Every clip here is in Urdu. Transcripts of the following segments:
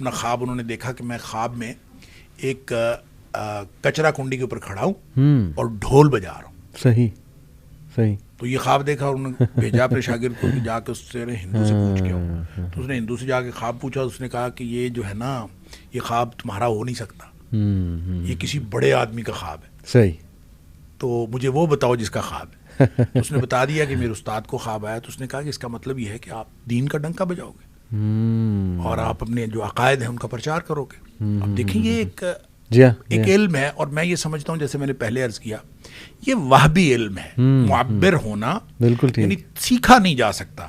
اپنا خواب انہوں نے دیکھا کہ میں خواب میں ایک کچرا کنڈی کے اوپر کھڑا ہوں اور ڈھول بجا رہا ہوں. صحیح صحیح. تو یہ خواب دیکھا اور انہوں نے بھیجا اپنے شاگرد کو کہ جا کے اس سے ہندو سے پوچھ کے آؤ. تو اس نے ہندو سے جا کے خواب پوچھا. اس نے کہا کہ یہ جو ہے نا یہ خواب تمہارا ہو نہیں سکتا, یہ کسی بڑے آدمی کا خواب ہے. صحیح. تو مجھے وہ بتاؤ جس کا خواب ہے. تو اس نے بتا دیا کہ میرے استاد کو خواب آیا. تو اس نے کہا کہ اس کا مطلب یہ ہے کہ آپ دین کا ڈنکا بجاؤ گے اور آپ اپنے جو عقائد ہیں ان کا پرچار کرو گے. اب دیکھیں یہ ایک علم ہے, اور میں یہ سمجھتا ہوں جیسے میں نے پہلے عرض کیا یہ وہبی علم ہے. معبر ہونا بالکل یعنی سیکھا نہیں جا سکتا.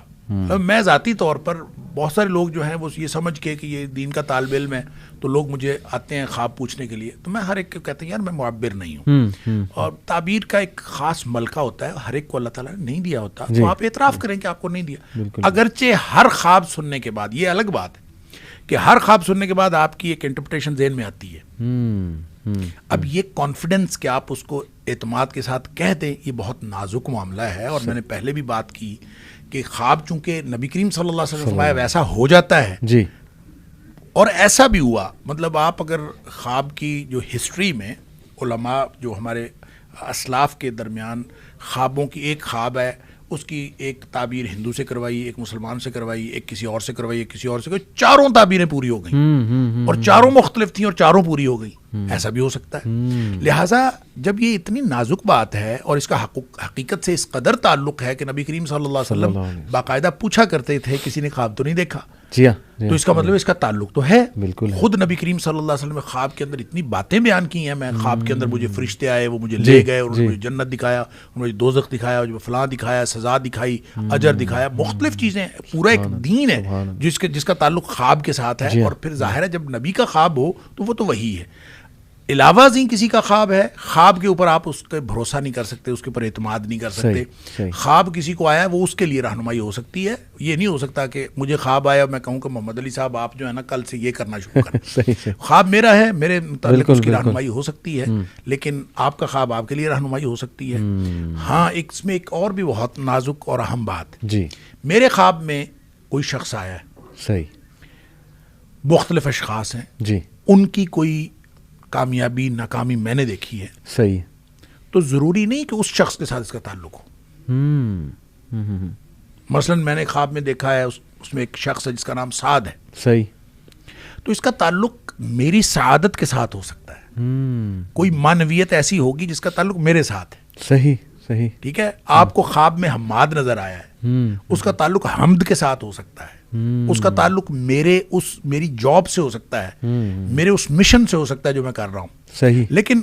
میں ذاتی طور پر بہت سارے لوگ جو ہیں وہ یہ سمجھ کے کہ یہ دین کا طالب علم ہے تو لوگ مجھے آتے ہیں خواب پوچھنے کے لیے, تو میں ہر ایک کو کہتے ہیں یار میں معبر نہیں ہوں. اور تعبیر کا ایک خاص ملکہ ہوتا ہے, ہر ایک کو اللہ تعالیٰ نے نہیں دیا ہوتا. تو آپ اعتراف کریں کہ آپ کو نہیں دیا. اگرچہ ہر خواب سننے کے بعد, یہ الگ بات ہے کہ ہر خواب سننے کے بعد آپ کی ایک انٹرپریٹیشن ذہن میں آتی ہے. اب یہ کانفیڈنس کہ آپ اس کو اعتماد کے ساتھ کہہ دیں, یہ بہت نازک معاملہ ہے. اور میں نے پہلے بھی بات کی کہ خواب چونکہ نبی کریم صلی اللہ علیہ وسلم ویسا ہو جاتا ہے جی, اور ایسا بھی ہوا. مطلب آپ اگر خواب کی جو ہسٹری میں علماء جو ہمارے اسلاف کے درمیان خوابوں کی ایک خواب ہے, اس کی ایک تعبیر ہندو سے کروائی, ایک مسلمان سے کروائی, ایک کسی اور سے کروائی, ایک کسی اور سے کروائی, چاروں تعبیریں پوری ہو گئیں اور چاروں مختلف تھیں اور چاروں پوری ہو گئیں. ایسا بھی ہو سکتا ہے. لہٰذا جب یہ اتنی نازک بات ہے اور اس کا حقیقت سے اس قدر تعلق ہے کہ نبی کریم صلی اللہ علیہ وسلم باقاعدہ پوچھا کرتے تھے کسی نے خواب تو نہیں دیکھا, تو اس کا مطلب اس کا تعلق تو ہے. خود نبی کریم صلی اللہ علیہ وسلم نے خواب کے اندر اتنی باتیں بیان کی ہیں. میں خواب کے اندر مجھے فرشتے آئے, وہ مجھے لے گئے, انہوں نے مجھے جنت دکھایا, انہوں نے مجھے دوزخ دکھایا, مجھے فلاں دکھایا, سزا دکھائی, اجر دکھایا, مختلف چیزیں. پورا ایک دین ہے جس کا تعلق خواب کے ساتھ ہے. اور پھر ظاہر ہے جب نبی کا خواب ہو تو وہ تو وہی ہے. علاوہ ازیں کسی کا خواب ہے, خواب کے اوپر آپ اس پہ بھروسہ نہیں کر سکتے, اس کے اوپر اعتماد نہیں کر سکتے. خواب کسی کو آیا ہے وہ اس کے لیے رہنمائی ہو سکتی ہے. یہ نہیں ہو سکتا کہ مجھے خواب آیا میں کہوں کہ محمد علی صاحب آپ جو ہے نا کل سے یہ کرنا شروع کریں. خواب میرا ہے, میرے متعلق اس کی رہنمائی ہو سکتی ہے, لیکن آپ کا خواب آپ کے لیے رہنمائی ہو سکتی ہے. ہاں اس میں ایک اور بھی بہت نازک اور اہم بات ہے. میرے خواب میں کوئی شخص آیا ہے, صحیح, مختلف اشخاص ہیں, ان کی کوئی کامیابی ناکامی میں نے دیکھی ہے, صحیح, تو ضروری نہیں کہ اس شخص کے ساتھ اس کا تعلق ہو. مثلا میں نے خواب میں دیکھا ہے اس میں ایک شخص ہے جس کا نام سعد ہے, صحیح, تو اس کا تعلق میری سعادت کے ساتھ ہو سکتا ہے. کوئی معنویت ایسی ہوگی جس کا تعلق میرے ساتھ ہے. صحیح صحیح, ٹھیک ہے. آپ کو خواب میں حماد نظر آیا ہے, اس کا تعلق حمد کے ساتھ ہو سکتا ہے, اس کا تعلق میری جاب سے ہو سکتا ہے, میرے اس مشن سے ہو سکتا ہے جو میں کر رہا ہوں. صحیح, لیکن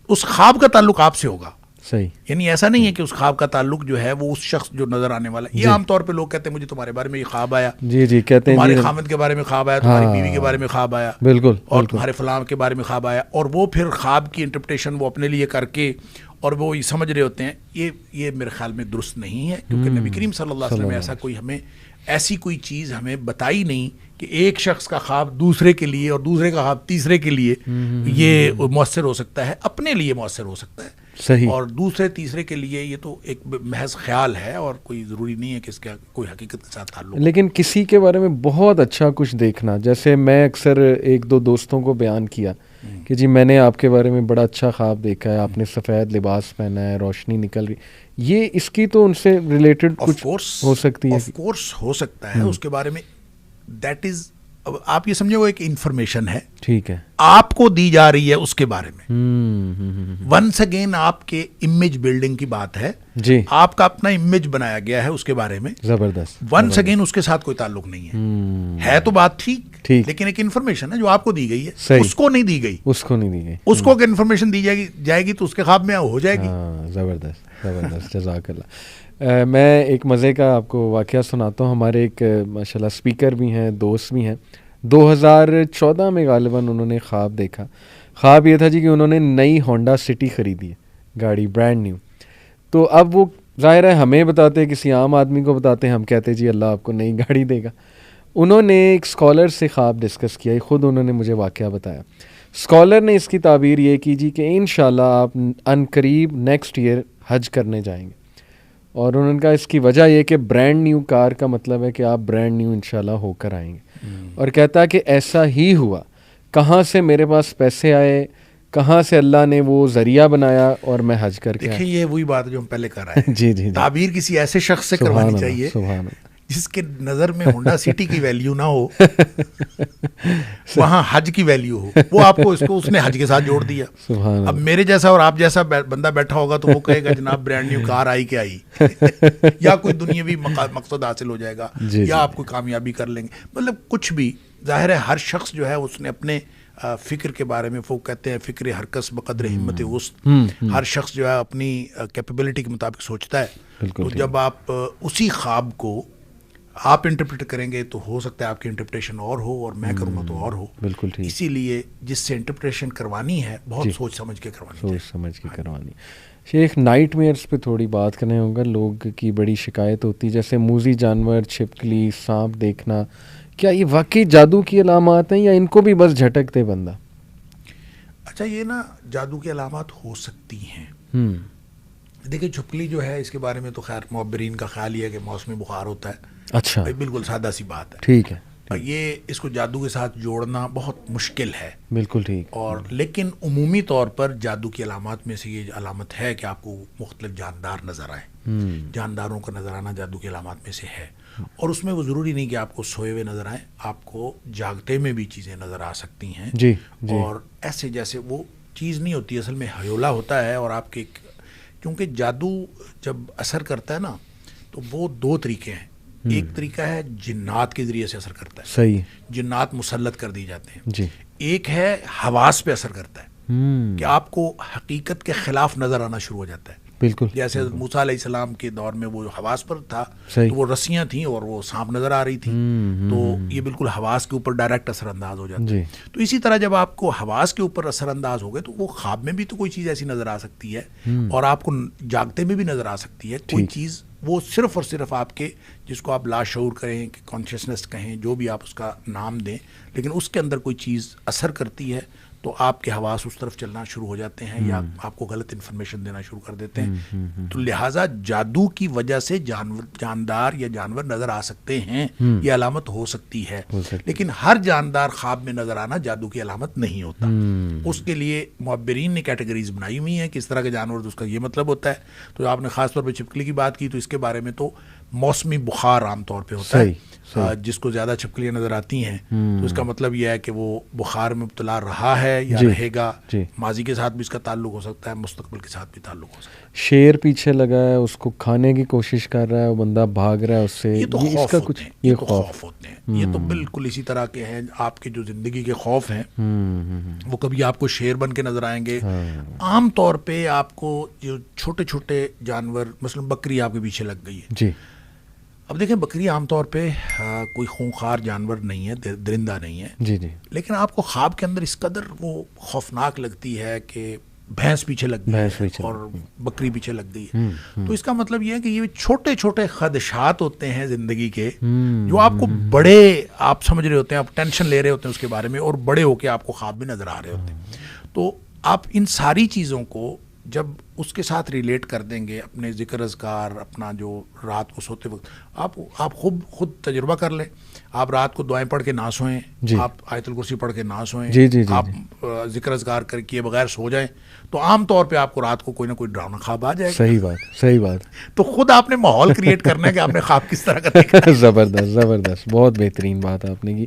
اس خواب کا تعلق آپ سے ہوگا. صحیح, یعنی ایسا نہیں ہے کہ اس خواب کا تعلق جو ہے وہ اس شخص جو نظر آنے والا ہے. یہ عام طور پہ لوگ کہتے ہیں مجھے تمہارے بارے میں یہ خواب آیا, جی کہتے ہیں تمہارے خامد کے بارے میں خواب آیا, تمہاری بیوی کے بارے میں خواب آیا, بالکل, اور تمہارے فلاں کے بارے میں خواب آیا, اور وہ پھر خواب کی انٹرپریٹیشن وہ اپنے لیے کر کے اور وہ یہ سمجھ رہے ہوتے ہیں. یہ میرے خیال میں درست نہیں ہے, کیونکہ نبی کریم صلی اللہ علیہ وسلم نے ایسا کوئی ہمیں ایسی کوئی چیز ہمیں بتائی نہیں کہ ایک شخص کا خواب دوسرے کے لیے اور دوسرے کا خواب تیسرے کے لیے یہ مؤثر ہو سکتا ہے. اپنے لیے مؤثر ہو سکتا ہے, صحیح, اور دوسرے تیسرے کے لیے یہ تو ایک محض خیال ہے اور کوئی ضروری نہیں ہے کہ اس کا کوئی حقیقت کے ساتھ تعلق. لیکن کسی کے بارے میں بہت اچھا کچھ دیکھنا, جیسے میں اکثر ایک دو دوستوں کو بیان کیا کہ جی میں نے آپ کے بارے میں بڑا اچھا خواب دیکھا ہے, آپ نے سفید لباس پہنا ہے, روشنی نکل رہی, یہ اس کی تو ان سے ریلیٹڈ کچھ ہو سکتی ہے. آف کورس ہو سکتا ہے اس کے بارے میں. دیٹ از, آپ یہ سمجھے وہ ایک انفارمیشن ہے, ٹھیک ہے, آپ کو دی جا رہی ہے اس کے بارے میں. ونس اگین آپ کے امیج بلڈنگ کی بات ہے, جی, آپ کا اپنا امیج بنایا گیا ہے اس کے بارے میں, زبردست. ونس اگین اس کے ساتھ کوئی تعلق نہیں ہے تو بات ٹھیک, لیکن ایک انفارمیشن ہے جو آپ کو دی گئی ہے, اس کو نہیں دی گئی, اس کو اگر انفارمیشن دی جائے گی تو اس کے خواب میں ہو جائے گی. زبردست زبردست, جزاک اللہ. میں ایک مزے کا آپ کو واقعہ سناتا ہوں. ہمارے ایک ماشاءاللہ اسپیکر بھی ہیں, دوست بھی ہیں. 2014 میں غالباً انہوں نے خواب دیکھا. خواب یہ تھا جی کہ انہوں نے نئی ہونڈا سٹی خریدی ہے, گاڑی برانڈ نیو. تو اب وہ ظاہر ہے ہمیں بتاتے, کسی عام آدمی کو بتاتے ہیں, ہم کہتے جی اللہ آپ کو نئی گاڑی دے گا. انہوں نے ایک اسکالر سے خواب ڈسکس کیا, خود انہوں نے مجھے واقعہ بتایا. اسکالر نے اس کی تعبیر یہ کی جی کہ انشاءاللہ آپ ان قریب نیکسٹ ایئر حج کرنے جائیں گے. اور انہوں نے کہا اس کی وجہ یہ کہ برانڈ نیو کار کا مطلب ہے کہ آپ برانڈ نیو انشاءاللہ ہو کر آئیں گے. اور کہتا ہے کہ ایسا ہی ہوا. کہاں سے میرے پاس پیسے آئے, کہاں سے اللہ نے وہ ذریعہ بنایا اور میں حج کر کے. دیکھیں یہ وہی بات جو ہم پپہلے کر رہے ہیں. جی جی, تعبیر کسی ایسے شخص سے کروانی چاہیے سبحان اللہ, جس کے نظر میں ہونڈا سٹی کی ویلیو نہ ہو, وہاں حج کی ویلیو ہو. وہ آپ کو اس نے حج کے ساتھ جوڑ دیا. اب میرے جیسا اور آپ جیسا بندہ بیٹھا ہوگا تو وہ کہے گا جناب برانڈ نیو کار آئی کہ آئی, یا کوئی دنیاوی مقصد حاصل ہو جائے گا, یا آپ کوئی کامیابی کر لیں گے. مطلب کچھ بھی ظاہر ہے ہر شخص جو ہے اس نے اپنے فکر کے بارے میں, وہ کہتے ہیں فکر ہر کس بقدر ہمت وسط, ہر شخص جو ہے اپنی کیپیبلٹی کے مطابق سوچتا ہے. تو جب آپ اسی خواب کو آپ انٹرپریٹ کریں گے تو ہو سکتا ہے آپ کی انٹرپریٹیشن اور ہو اور میں کروں گا تو اور ہو. بالکل ٹھیک. اسی لیے جس سے انٹرپریٹیشن کروانی ہے بہت سوچ سمجھ کے کروانی, سوچ سمجھ کے کروانی. شیخ نائٹ میئرس پہ تھوڑی بات کرنے ہوگا. لوگ کی بڑی شکایت ہوتی ہے جیسے موذی جانور, چھپکلی, سانپ دیکھنا, کیا یہ واقعی جادو کی علامات ہیں یا ان کو بھی بس جھٹکتے بندہ؟ اچھا یہ نا جادو کی علامات ہو سکتی ہیں. دیکھیں چھپکلی جو ہے اس کے بارے میں تو خیر معبرین کا خیال یہ ہے کہ موسمی بخار ہوتا ہے. اچھا بالکل سادہ سی بات ہے. ٹھیک ہے. یہ اس کو جادو کے ساتھ جوڑنا بہت مشکل ہے. بالکل ٹھیک. اور لیکن عمومی طور پر جادو کی علامات میں سے یہ علامت ہے کہ آپ کو مختلف جاندار نظر آئیں. جانداروں کا نظر آنا جادو کی علامات میں سے ہے. اور اس میں وہ ضروری نہیں کہ آپ کو سوئے ہوئے نظر آئیں, آپ کو جاگتے میں بھی چیزیں نظر آ سکتی ہیں. جی. اور ایسے جیسے وہ چیز نہیں ہوتی, اصل میں ہیولا ہوتا ہے. اور آپ کے کیونکہ جادو جب اثر کرتا ہے نا تو وہ دو طریقے ہیں. ایک طریقہ ہے جنات کے ذریعے سے اثر کرتا ہے. صحیح. جنات مسلط کر دی جاتے ہیں. جی. ایک ہے حواس پہ اثر کرتا ہے کہ آپ کو حقیقت کے خلاف نظر آنا شروع ہو جاتا ہے. بالکل. جیسے موسیٰ علیہ السلام کے دور میں وہ حواس پر تھا تو وہ رسیاں تھیں اور وہ سانپ نظر آ رہی تھی, تو یہ بالکل حواس کے اوپر ڈائریکٹ اثر انداز ہو جاتا ہے. تو اسی طرح جب آپ کو حواس کے اوپر اثر انداز ہو گئے تو وہ خواب میں بھی تو کوئی چیز ایسی نظر آ سکتی ہے اور آپ کو جاگتے میں بھی نظر آ سکتی ہے کوئی چیز. وہ صرف اور صرف آپ کے, جس کو آپ لاشعور کہیں, کانشیسنس کہیں, جو بھی آپ اس کا نام دیں, لیکن اس کے اندر کوئی چیز اثر کرتی ہے تو آپ کے حواس اس طرف چلنا شروع ہو جاتے ہیں یا آپ کو غلط انفارمیشن دینا شروع کر دیتے ہیں. تو لہٰذا جادو کی وجہ سے جاندار یا جانور نظر آ سکتے ہیں, یہ علامت ہو سکتی ہے. لیکن ہر جاندار خواب میں نظر آنا جادو کی علامت نہیں ہوتا. اس کے لیے معبرین نے کیٹیگریز بنائی ہوئی ہیں کہ اس طرح کے جانور, اس کا یہ مطلب ہوتا ہے. تو آپ نے خاص طور پہ چھپکلی کی بات کی تو اس کے بارے میں تو موسمی بخار عام طور پہ ہوتا ہے. جس کو زیادہ چھپکلیاں نظر آتی ہیں تو اس کا مطلب یہ ہے کہ وہ بخار میں مبتلا رہا ہے یا رہے گا. ماضی کے ساتھ بھی اس کا تعلق ہو سکتا ہے, مستقبل کے ساتھ بھی تعلق ہو سکتا ہے. شیر پیچھے لگا ہے, اس کو کھانے کی کوشش کر رہا ہے, وہ بندہ بھاگ رہا ہے اس سے. یہ تو خوف ہوتے ہیں, یہ تو خوف ہوتے ہیں. یہ تو بالکل اسی طرح کے ہیں آپ کے جو زندگی کے خوف ہیں, وہ کبھی آپ کو شیر بن کے نظر آئیں گے. عام طور پہ آپ کو جو چھوٹے چھوٹے جانور, مثلا بکری آپ کے پیچھے لگ گئی ہے. جی. اب دیکھیں بکری عام طور پہ کوئی خونخوار جانور نہیں ہے, درندہ نہیں ہے. جی جی. لیکن آپ کو خواب کے اندر اس قدر وہ خوفناک لگتی ہے کہ بھینس پیچھے لگ گئی ہے اور بکری پیچھے لگ گئی ہے. تو اس کا مطلب یہ ہے کہ یہ چھوٹے چھوٹے خدشات ہوتے ہیں زندگی کے, جو آپ کو بڑے, آپ سمجھ رہے ہوتے ہیں, آپ ٹینشن لے رہے ہوتے ہیں اس کے بارے میں, اور بڑے ہو کے آپ کو خواب میں نظر آ رہے ہوتے ہیں. تو آپ ان ساری چیزوں کو جب اس کے ساتھ ریلیٹ کر دیں گے, اپنے ذکر اذکار, اپنا جو رات کو سوتے وقت آپ خود تجربہ کر لیں. آپ رات کو دعائیں پڑھ کے نہ سوئیں, آپ آیت الکرسی پڑھ کے نہ سوئیں, آپ ذکر اذکار کر کیے بغیر سو جائیں, تو عام طور پہ آپ کو رات کو کوئی نہ کوئی ڈراؤنا خواب آ جائے گا. صحیح بات, صحیح بات. تو خود آپ نے ماحول کریٹ کرنا ہے کہ آپ نے خواب کس طرح کا دیکھا ہے. زبردست زبردست, بہت بہترین بات آپ نے کی.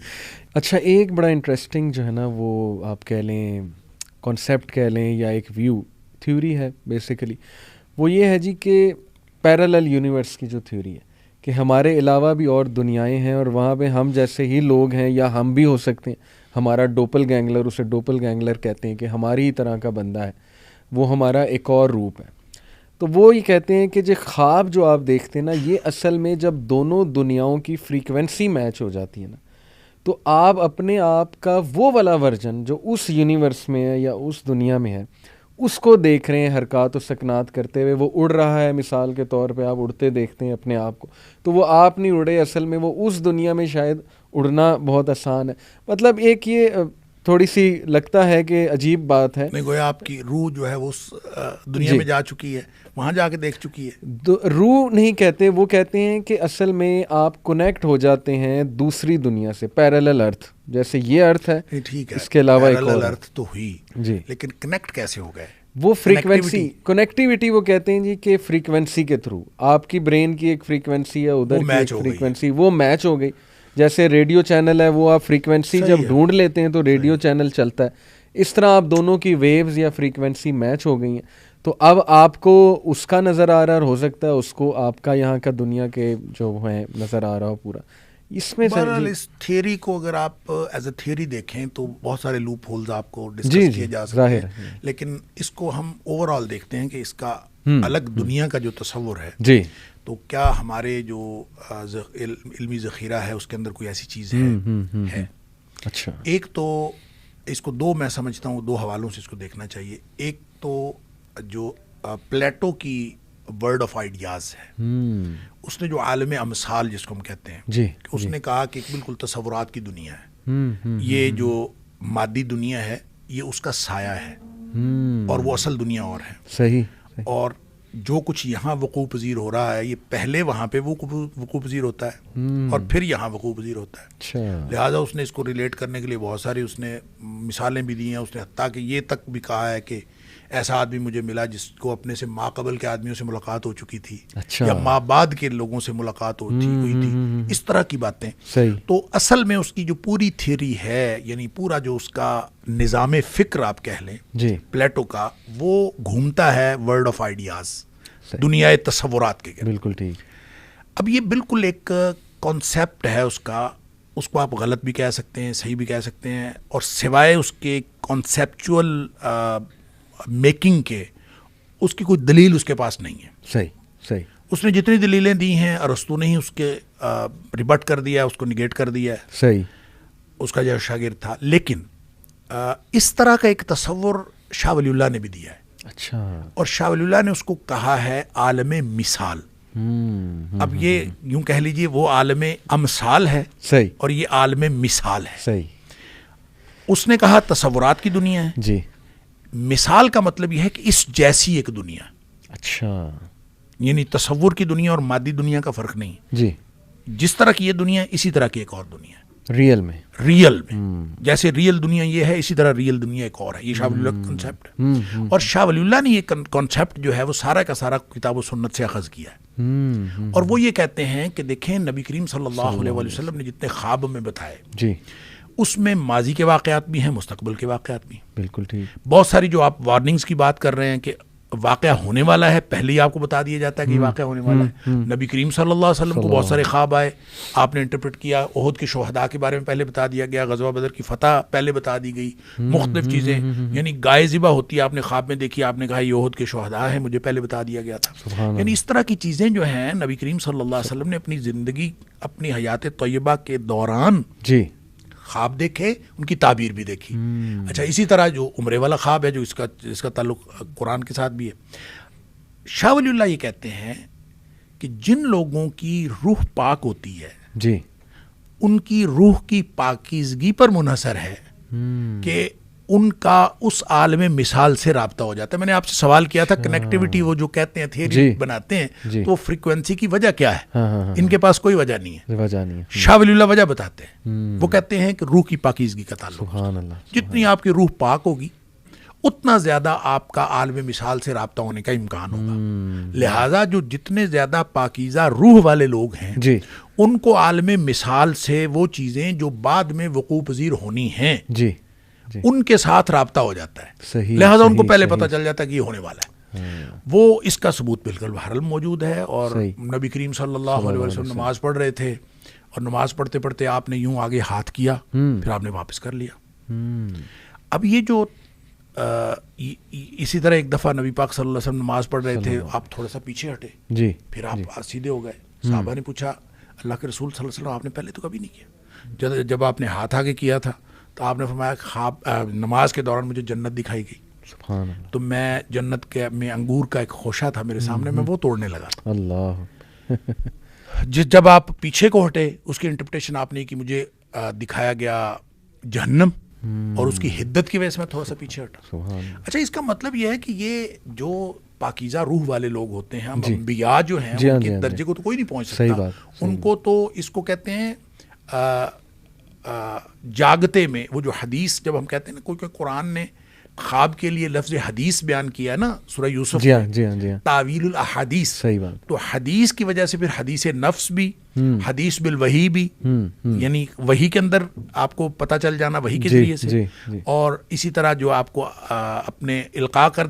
اچھا ایک بڑا انٹرسٹنگ جو ہے نا, وہ آپ کہہ لیں کانسیپٹ کہہ لیں یا ایک ویو, تھیوری ہے بیسیکلی, وہ یہ ہے جی کہ پیرالل یونیورس کی جو تھیوری ہے کہ ہمارے علاوہ بھی اور دنیایں ہیں اور وہاں پہ ہم جیسے ہی لوگ ہیں یا ہم بھی ہو سکتے ہیں. ہمارا ڈوپل گینگلر, اسے ڈوپل گینگلر کہتے ہیں کہ ہماری ہی طرح کا بندہ ہے, وہ ہمارا ایک اور روپ ہے. تو وہ یہ کہتے ہیں کہ جو خواب جو آپ دیکھتے ہیں نا, یہ اصل میں جب دونوں دنیاؤں کی فریکوینسی میچ ہو جاتی ہے نا, تو آپ اپنے آپ کا وہ والا ورژن جو اس یونیورس میں ہے یا اس دنیا میں ہے, اس کو دیکھ رہے ہیں حرکات و سکنات کرتے ہوئے. وہ اڑ رہا ہے مثال کے طور پہ, آپ اڑتے دیکھتے ہیں اپنے آپ کو, تو وہ آپ نہیں اڑے, اصل میں وہ اس دنیا میں شاید اڑنا بہت آسان ہے. مطلب ایک یہ تھوڑی سی لگتا ہے کہ عجیب بات ہے. نہیں گویا آپ کی روح جو ہے وہ دنیا میں جا چکی ہے, وہاں جا کے دیکھ چکی ہے. روح نہیں کہتے, وہ کہتے ہیں کہ اصل میں آپ کنیکٹ ہو جاتے ہیں دوسری دنیا سے, پیرالل ارتھ, جیسے یہ ارتھ ہے, ٹھیک ہے, اس کے علاوہ ایک اور ارتھ تو ہوئی جی, لیکن کنیکٹ کیسے ہو گئے؟ وہ فریکوینسی, کنیکٹیوٹی وہ کہتے ہیں جی کہ فریکوینسی کے تھرو, آپ کی برین کی ایک فریکوینسی ہے, ادھر کی ایک فریکوینسی, وہ میچ ہو گئی. جیسے ریڈیو چینل ہے, وہ آپ فریکوینسی جب ڈھونڈ لیتے ہیں تو ریڈیو چینل چلتا ہے, اس طرح آپ دونوں کی ویوز یا فریکوینسی میچ ہو گئی ہیں. تو اب آپ کو اس کا نظر آ رہا ہے, اور ہو سکتا ہے اس کو آپ کا یہاں کا دنیا کے جو ہے نظر آ رہا ہو پورا. اس میں بہرحال اس تھیوری کو اگر آپ ایز اے تھیوری دیکھیں تو بہت سارے لوپ ہولز آپ کو ڈسکس کیے جا سکتے ہیں, لیکن اس کو ہم اوور آل دیکھتے ہیں کہ اس کا الگ دنیا کا جو تصور ہے جی, تو کیا ہمارے جو علمی ذخیرہ ہے اس کے اندر کوئی ایسی چیز ہے. اچھا, ایک تو اس کو دو میں سمجھتا ہوں, دو حوالوں سے اس کو دیکھنا چاہیے. ایک تو جو پلیٹو کی ورڈ آف آئیڈیاز ہے, اس نے جو عالم امثال جس کو ہم کہتے ہیں جی, اس نے کہا کہ بالکل تصورات کی دنیا ہے, یہ جو مادی دنیا ہے یہ اس کا سایہ ہے, اور وہ اصل دنیا اور ہے. صحیح. اور جو کچھ یہاں وقوع پذیر ہو رہا ہے یہ پہلے وہاں پہ وقوع پذیر ہوتا ہے اور پھر یہاں وقوع پذیر ہوتا ہے. لہٰذا اس نے اس کو ریلیٹ کرنے کے لیے بہت ساری اس نے مثالیں بھی دی ہیں. اس نے حتیٰ کہ یہ تک بھی کہا ہے کہ ایسا آدمی مجھے ملا جس کو اپنے سے ما قبل کے آدمیوں سے ملاقات ہو چکی تھی, یا ما بعد کے لوگوں سے ملاقات ہوئی تھی, اس طرح کی باتیں. تو اصل میں اس کی جو پوری تھیوری ہے, یعنی پورا جو اس کا نظام فکر آپ کہہ لیں پلیٹو کا, وہ گھومتا ہے ورلڈ آف آئیڈیاز, دنیا تصورات کے. بالکل ٹھیک. اب یہ بالکل ایک کانسیپٹ ہے اس کا, اس کو آپ غلط بھی کہہ سکتے ہیں, صحیح بھی کہہ سکتے ہیں, اور سوائے اس کے کانسیپچول میکنگ کے اس کی کوئی دلیل اس کے پاس نہیں ہے. صحیح. اس نے جتنی دلیلیں دی ہیں ارسطو نے ہی اس کے ریبٹ کر دیا ہے, اس کو نگیٹ کر دیا ہے. صحیح. اس کا جو شاگرد تھا, لیکن اس طرح کا ایک تصور شاہ ولی اللہ نے بھی دیا ہے. اچھا. اور شاہ ولی اللہ نے اس کو کہا ہے عالم مثال. اب یہ یوں کہہ لیجئے وہ عالم امثال ہے, صحیح, اور یہ عالم مثال ہے. صحیح. اس نے کہا تصورات کی دنیا ہے جی, مثال کا مطلب یہ ہے کہ اس جیسی ایک دنیا. اچھا. یعنی تصور کی دنیا اور مادی دنیا کا فرق نہیں جی, جس طرح کی یہ دنیا اسی طرح کی ایک اور دنیا ہے ریئل میں. جیسے ریئل دنیا یہ ہے, اسی طرح ریئل دنیا ایک اور ہے. یہ شاہ ولی اللہ کا کنسیپٹ ہے, اور شاہ ولی اللہ نے یہ کنسیپٹ جو ہے وہ سارا کا سارا کتاب و سنت سے اخذ کیا ہے. اور وہ یہ کہتے ہیں کہ دیکھیں نبی کریم صلی اللہ علیہ وسلم نے جتنے خواب میں بتائے جی, اس میں ماضی کے واقعات بھی ہیں, مستقبل کے واقعات بھی. بالکل ٹھیک. بہت ساری جو آپ وارننگز کی بات کر رہے ہیں کہ واقعہ ہونے والا ہے, پہلے ہی آپ کو بتا دیا جاتا ہے کہ یہ واقعہ ہونے والا ہے. نبی کریم صلی اللہ علیہ وسلم کو بہت سارے خواب آئے, آپ نے انٹرپریٹ کیا. احد کے شہداء کے بارے میں پہلے بتا دیا گیا, غزوہ بدر کی فتح پہلے بتا دی گئی, مختلف چیزیں. یعنی گائے ذبح ہوتی ہے, آپ نے خواب میں دیکھی, آپ نے کہا یہ احد کے شہداء ہیں, مجھے پہلے بتا دیا گیا تھا. یعنی اس طرح کی چیزیں جو ہیں نبی کریم صلی اللہ علیہ وسلم نے اپنی زندگی, اپنی حیات طیبہ کے دوران جی خواب دیکھے, ان کی تعبیر بھی دیکھی. اچھا, اسی طرح جو عمرے والا خواب ہے جو اس کا تعلق قرآن کے ساتھ بھی ہے. شاہ ولی اللہ یہ کہتے ہیں کہ جن لوگوں کی روح پاک ہوتی ہے جی, ان کی روح کی پاکیزگی پر منحصر ہے کہ ان کا اس عالم مثال سے رابطہ ہو جاتا ہے. میں نے آپ سے سوال کیا تھا کنیکٹیوٹی, وہ جو کہتے ہیں تھیوری بناتے ہیں, تو وہ فریکوینسی کی وجہ کیا ہے؟ ان کے پاس کوئی وجہ نہیں ہے. شاہ ولی اللہ وجہ بتاتے ہیں, وہ کہتے ہیں کہ روح کی پاکیزگی کا تعلق. جتنی آپ کی روح پاک ہوگی اتنا زیادہ آپ کا عالم مثال سے رابطہ ہونے کا امکان ہوگا. لہٰذا جو جتنے زیادہ پاکیزہ روح والے لوگ ہیں جی, ان کو عالم مثال سے وہ چیزیں جو بعد میں وقوع پذیر ہونی ہیں جی, ان کے ساتھ رابطہ ہو جاتا ہے. صحیح. لہٰذا ان کو پہلے پتہ چل جاتا ہے کہ یہ ہونے والا ہے. وہ اس کا ثبوت بالکل بہرحال موجود ہے. اور نبی کریم صلی اللہ علیہ وسلم نماز پڑھ رہے تھے, اور نماز پڑھتے پڑھتے آپ نے یوں آگے ہاتھ کیا, پھر آپ نے واپس کر لیا. اب یہ جو اسی طرح ایک دفعہ نبی پاک صلی اللہ علیہ وسلم نماز پڑھ رہے تھے, آپ تھوڑا سا پیچھے ہٹے جی, پھر آپ سیدھے ہو گئے. صحابہ نے پوچھا اللہ کے رسول صلی اللہ علیہ وسلم آپ نے پہلے تو کبھی نہیں کیا, جب آپ نے ہاتھ آگے کیا تھا تو آپ نے فرمایا خواب نماز کے دوران مجھے جنت دکھائی گئی, سبحان اللہ, تو میں جنت کے میں انگور کا ایک خوشہ تھا میرے سامنے, میں وہ توڑنے لگا. اللہ. جب آپ پیچھے کو ہٹے اس کی انٹرپریٹیشن آپ نے کی, مجھے دکھایا گیا جہنم, اور اس کی حدت کی وجہ سے میں تھوڑا سا پیچھے ہٹا. سبحان. اچھا اس کا مطلب یہ ہے کہ یہ جو پاکیزہ روح والے لوگ ہوتے ہیں, انبیاء جو ہیں ان کے درجے کو تو کوئی نہیں پہنچ سکتا. ان کو تو اس کو کہتے ہیں جاگتے میں, وہ جو حدیث جب ہم کہتے ہیں نا, کوئی قرآن نے خواب کے لیے لفظ حدیث بیان کیا نا سورہ یوسف میں, تعویل الاحادیث. صحیح بات. تو حدیث کی وجہ سے پھر حدیث نفس بھی, حدیث بالوحی بھی, یعنی وحی کے اندر آپ کو پتہ چل جانا وحی کے ذریعے سے, اور اسی طرح جو آپ کو اپنے القاء کر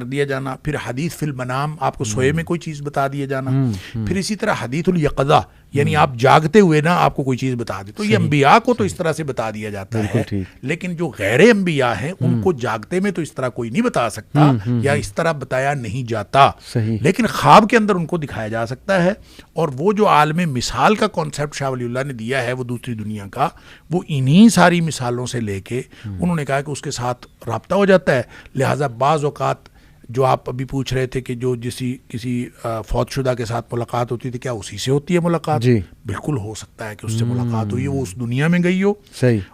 دیا جانا, پھر حدیث فی المنام, آپ کو سوئے میں کوئی چیز بتا دیا جانا, پھر اسی طرح حدیث الیقظہ, یعنی آپ جاگتے ہوئے نا آپ کو کوئی چیز بتا دے. تو یہ انبیاء کو تو اس طرح سے بتا دیا جاتا ہے, لیکن جو غیر انبیاء ہیں ان کو جاگتے میں تو اس طرح کوئی نہیں بتا سکتا, یا اس طرح بتایا نہیں جاتا, لیکن خواب کے اندر ان کو دکھایا جا سکتا ہے. اور وہ جو عالم مثال کا کانسیپٹ شاہ ولی اللہ نے دیا ہے وہ دوسری دنیا کا, وہ انہی ساری مثالوں سے لے کے انہوں نے کہا کہ اس کے ساتھ رابطہ ہو جاتا ہے. لہٰذا بعض اوقات جو آپ ابھی پوچھ رہے تھے کہ جو کسی فوت شدہ کے ساتھ ملاقات ہوتی تھی, کیا اسی سے ہوتی ہے ملاقات؟ بالکل ہو سکتا ہے کہ اس سے ملاقات ہوئی ہے, وہ اس دنیا میں گئی ہو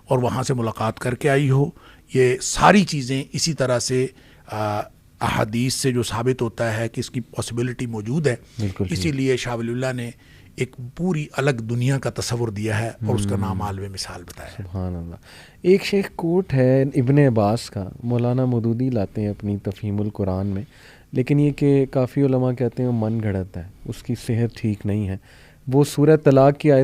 اور وہاں سے ملاقات کر کے آئی ہو. یہ ساری چیزیں اسی طرح سے احادیث سے جو ثابت ہوتا ہے کہ اس کی پاسبلٹی موجود ہے. اسی لیے شاہ ولی اللہ نے ایک پوری الگ دنیا کا تصور دیا ہے اور اس کا نام عالم مثال بتایا ہے. سبحان اللہ. ایک شیخ کوٹ ہے ابن عباس کا, مولانا مودودی لاتے ہیں اپنی تفہیم القرآن میں, لیکن یہ کہ کافی علماء کہتے ہیں وہ من گھڑت ہے, اس کی صحت ٹھیک نہیں ہے. وہ سورہ طلاق کی آیت